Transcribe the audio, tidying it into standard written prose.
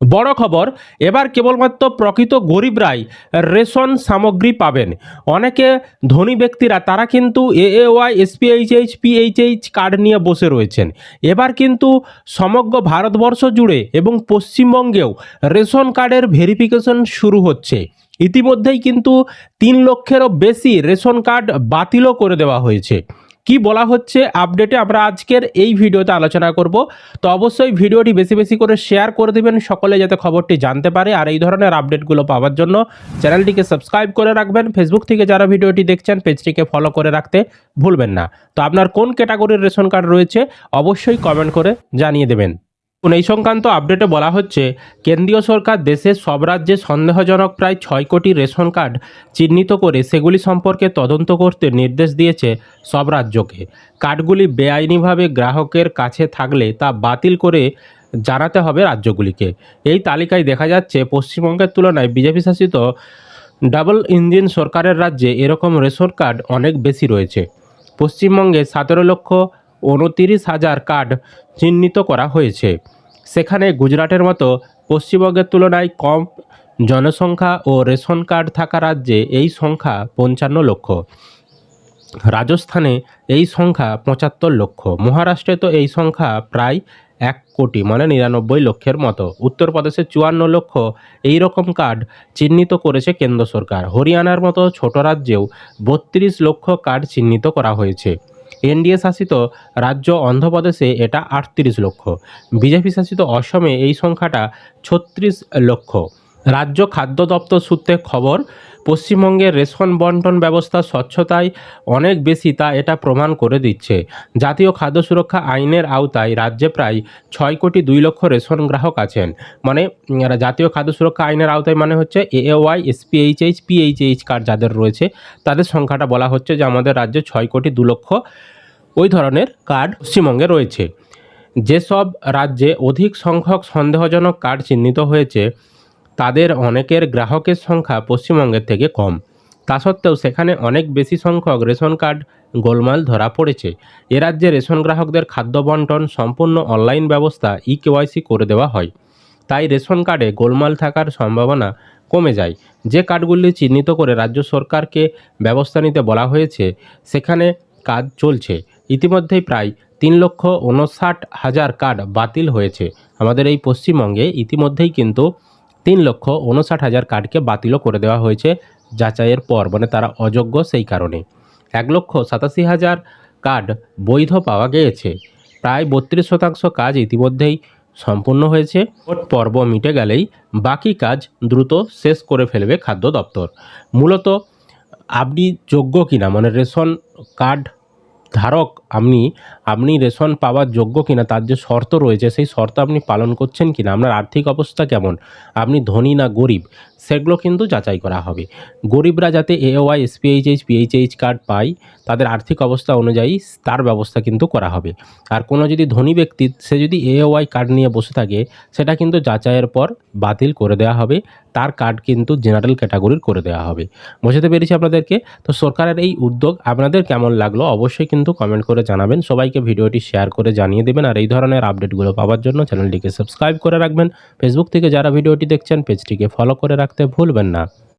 বড় খবর, এবার কেবলমাত্র প্রকৃত গরিবরাই রেশন সামগ্রী পাবেন। অনেকে ধনী ব্যক্তিরা তারা কিন্তু এএওয়াই, এসপিএইচএইচ, পিএইচএইচ কার্ড নিয়ে বসে রয়েছেন। এবার কিন্তু সমগ্র ভারতবর্ষ জুড়ে এবং পশ্চিমবঙ্গেও রেশন কার্ডের ভেরিফিকেশন শুরু হচ্ছে। ইতিমধ্যেই কিন্তু 3 লক্ষেরও বেশি রেশন কার্ড বাতিলও করে দেওয়া হয়েছে। কি বলা হচ্ছে আপডেটে আমরা আজকের এই ভিডিওতে আলোচনা করব। তো অবশ্যই ভিডিওটি বেশি বেশি করে শেয়ার করে দেবেন সকলে, যাতে খবরটি জানতে পারে। আর এই ধরনের আপডেটগুলো পাওয়ার জন্য চ্যানেলটিকে সাবস্ক্রাইব করে রাখবেন। ফেসবুক থেকে যারা ভিডিওটি দেখছেন পেজটিকে ফলো করে রাখতে ভুলবেন না। তো আপনার কোন ক্যাটাগরির রেশন কার্ড রয়েছে অবশ্যই কমেন্ট করে জানিয়ে দেবেন। এই সংক্রান্ত আপডেটে বলা হচ্ছে, কেন্দ্রীয় সরকার দেশের সব রাজ্যে সন্দেহজনক প্রায় 6 কোটি রেশন কার্ড চিহ্নিত করে সেগুলি সম্পর্কে তদন্ত করতে নির্দেশ দিয়েছে সব রাজ্যকে। কার্ডগুলি বেআইনিভাবে গ্রাহকের কাছে থাকলে তা বাতিল করে জানাতে হবে রাজ্যগুলিকে। এই তালিকায় দেখা যাচ্ছে পশ্চিমবঙ্গের তুলনায় বিজেপি শাসিত ডাবল ইঞ্জিন সরকারের রাজ্যে এরকম রেশন কার্ড অনেক বেশি রয়েছে। পশ্চিমবঙ্গে 17,29,000 কার্ড চিহ্নিত করা হয়েছে। সেখানে গুজরাটের মতো পশ্চিমবঙ্গের তুলনায় কম জনসংখ্যা ও রেশন কার্ড থাকা রাজ্যে এই সংখ্যা 55 লক্ষ। রাজস্থানে এই সংখ্যা 75 লক্ষ। মহারাষ্ট্রে তো এই সংখ্যা প্রায় 1 কোটি মানে 99 লক্ষের মতো। উত্তরপ্রদেশে 54 লক্ষ এই রকম কার্ড চিহ্নিত করেছে কেন্দ্র সরকার। হরিয়ানার মতো ছোট রাজ্যেও 32 লক্ষ কার্ড চিহ্নিত করা হয়েছে। এনডিএ শাসিত রাজ্য অন্ধ্রপ্রদেশে এটা 38 লক্ষ। বিজেপি শাসিত অসমে এই সংখ্যাটা 36 লক্ষ। রাজ্য খাদ্য দপ্তর সূত্রে খবর, পশ্চিমবঙ্গের রেশন বন্টন ব্যবস্থা স্বচ্ছতায় অনেক বেশি, তা এটা প্রমাণ করে দিচ্ছে। জাতীয় খাদ্য সুরক্ষা আইনের আওতায় রাজ্যে প্রায় 6,02,00,000 রেশন গ্রাহক আছেন। মানে জাতীয় খাদ্য সুরক্ষা আইনের আওতায় মানে হচ্ছে এএওয়াই, এসপিএইচএইচ, পিএইচএইচ কার্ড যাদের রয়েছে তাদের সংখ্যাটা বলা হচ্ছে যে আমাদের রাজ্যে 6,02,00,000 ওই ধরনের কার্ড পশ্চিমবঙ্গে রয়েছে। যেসব রাজ্যে অধিক সংখ্যক সন্দেহজনক কার্ড চিহ্নিত হয়েছে তাদের অনেকের গ্রাহকের সংখ্যা পশ্চিমবঙ্গের থেকে কম। তা সত্ত্বেও সেখানে অনেক বেশি সংখ্যক রেশন কার্ড গোলমাল ধরা পড়েছে। এ রাজ্যে রেশন গ্রাহকদের খাদ্য বন্টন সম্পূর্ণ অনলাইন ব্যবস্থা ইকেওয়াইসি করে দেওয়া হয়। তাই রেশন কার্ডে গোলমাল থাকার সম্ভাবনা কমে যায়। যে কার্ডগুলি চিহ্নিত করে রাজ্য সরকারকে ব্যবস্থা নিতে বলা হয়েছে সেখানে কাজ চলছে। ইতিমধ্যেই প্রায় 3,59,000 কার্ড বাতিল হয়েছে। আমাদের এই পশ্চিমবঙ্গে ইতিমধ্যেই কিন্তু 3,59,000 কার্ডকে বাতিলও করে দেওয়া হয়েছে যাচাইয়ের পর, মানে তারা অযোগ্য সেই কারণে। 1,87,000 কার্ড বৈধ পাওয়া গিয়েছে। প্রায় 32% কাজ ইতিমধ্যেই সম্পূর্ণ হয়েছে। ভোট পর্ব মিটে গেলেই বাকি কাজ দ্রুত শেষ করে ফেলবে খাদ্য দপ্তর। মূলত আপনি যোগ্য কিনা, মানে রেশন কার্ড ধারক আপনি রেশন পাওয়ার যোগ্য কিনা তার যে শর্ত রয়েছে সেই শর্ত আপনি পালন করছেন কিনা, আপনার আর্থিক অবস্থা কেমন, আপনি ধনী না গরিব, সেগুলো কিন্তু যাচাই করা হবে। গরিবরা যাতে এওয়াই, এসপিএইচএইচ, পিএইচএইচ কার্ড পায় তাদের আর্থিক অবস্থা অনুযায়ী তার ব্যবস্থা কিন্তু করা হবে। আর কোনো যদি ধনী ব্যক্তি সে যদি এওয়াই কার্ড নিয়ে বসে থাকে সেটা কিন্তু যাচাইয়ের পর বাতিল করে দেওয়া হবে, তার কার্ড কিন্তু জেনারেল ক্যাটাগরির করে দেওয়া হবে। বোঝাতে পেরেছি আপনাদেরকে? তো সরকারের এই উদ্যোগ আপনাদের কেমন লাগলো অবশ্যই কিন্তু কমেন্ট করে জানাবেন। সবাইকে ভিডিওটি শেয়ার করে জানিয়ে দেবেন। আর এই ধরনের আপডেটগুলো পাওয়ার জন্য চ্যানেলটিকে সাবস্ক্রাইব করে রাখবেন। ফেসবুক থেকে যারা ভিডিওটি দেখছেন পেজটিকে ফলো করে রাখতে ভুলবেন না।